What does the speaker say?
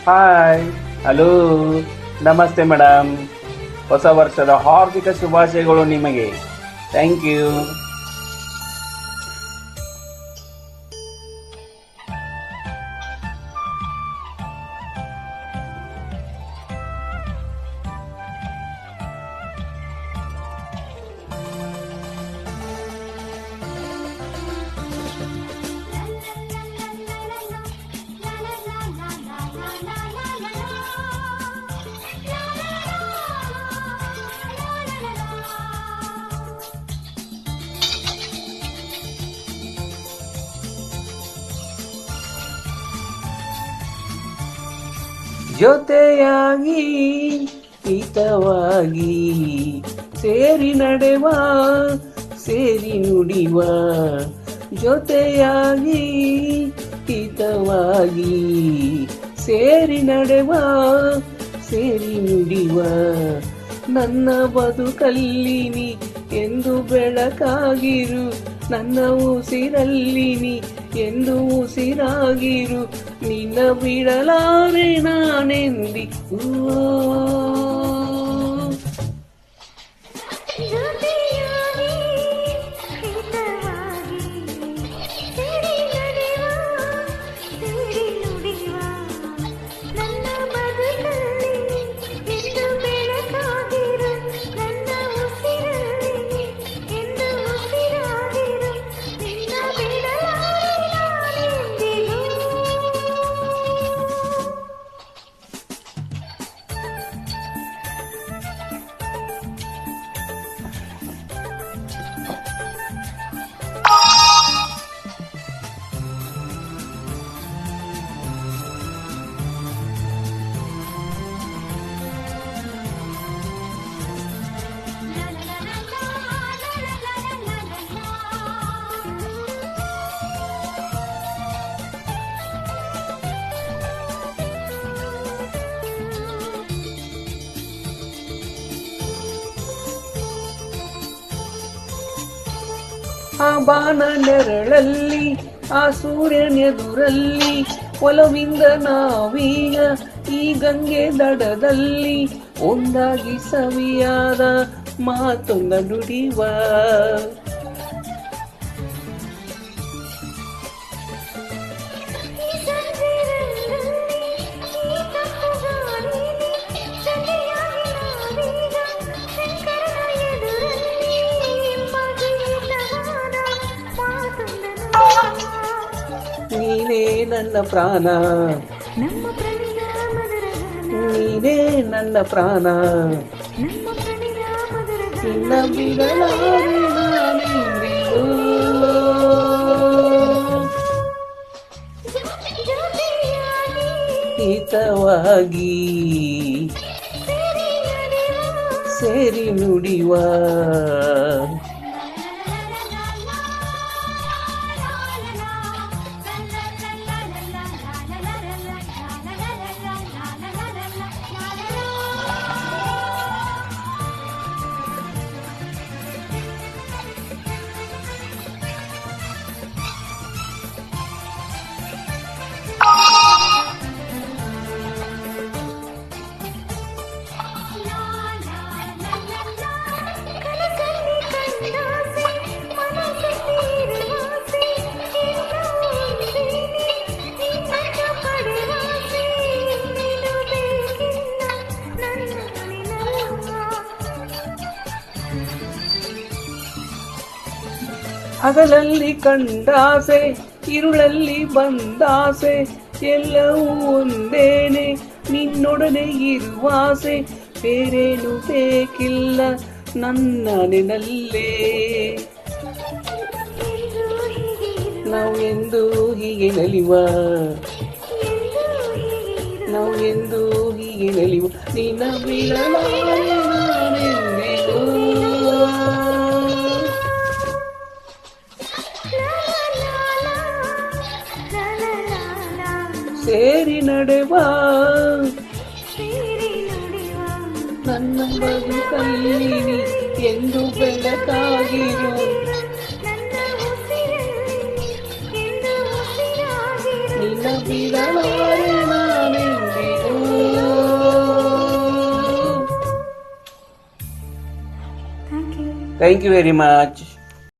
Hi, hello, ನಮಸ್ತೆ madam. ಹೊಸ ವರ್ಷದ ಹಾರ್ದಿಕ ಶುಭಾಶಯಗಳು ನಿಮಗೆ. Thank you. ಜೊತೆಯಾಗಿ ಹಿತವಾಗಿ ಸೇರಿ ನಡೆವ, ಸೇರಿ ನುಡಿವ. ಜೊತೆಯಾಗಿ ಹಿತವಾಗಿ ಸೇರಿ ನಡೆವ, ಸೇರಿ ನುಡಿವ. ನನ್ನ ಬದುಕಲ್ಲಿ ನೀ ಎಂದು ಬೆಳಕಾಗಿರು, ನನ್ನ ಉಸಿರಲ್ಲಿ ನೀ ಎಂದು ಉಸಿರಾಗಿರು. ನಿನ್ನ ಬಿಡಲಾರೆ ನಾನೆಂದಿಗೂ. ಆ ಬಾನ ನೆರಳಲ್ಲಿ, ಆ ಸೂರ್ಯನೆದುರಲ್ಲಿ, ಒಲವಿಂದ ನಾವೀಗ ಈ ಗಂಗೆ ದಡದಲ್ಲಿ ಒಂದಾಗಿ ಸವಿಯಾದ ಮಾತೊಂದ ನುಡಿವ. ನೀನೇ ನನ್ನ ಪ್ರಾಣ, ನೀನೇ ನನ್ನ ಪ್ರಾಣ, ನಿನ್ನ ಬಿಡಲಾರೆ ನಾನೆಂದಿಗೂ. ಹಿತವಾಗಿ ಸೇರಿ ನುಡಿವ. ಹಗಲಲ್ಲಿ ಕಂಡಾಸೆ, ಇರುಳಲ್ಲಿ ಬಂದಾಸೆ, ಎಲ್ಲವೂ ಒಂದೇನೆ ನಿನ್ನೊಡನೆ ಇರುವಾಸೆ. ಬೇರೇನು ಬೇಕಿಲ್ಲ ನನ್ನ ನೆನಲ್ಲೇ. ನಾವು ಎಂದು ಹೀಗೆ ನಲಿವ, ನಾವು ಎಂದು ಹೀಗೆ ನಲಿವ. ನಿನ್ನ ಬಿಡಲಾರೆ ನಾನೆಂದಿಗೂ. ಸೇರಿ ನಡೆವ, ನನ್ನ ಬದುಕಲ್ಲಿ ಎಂದು ಬೆಳಕಾಗಿರು. ನಿನ್ನ ಬಿಡಲಾರೆ ನಾನೆಂದಿಗೂ. Thank you. Thank you very much.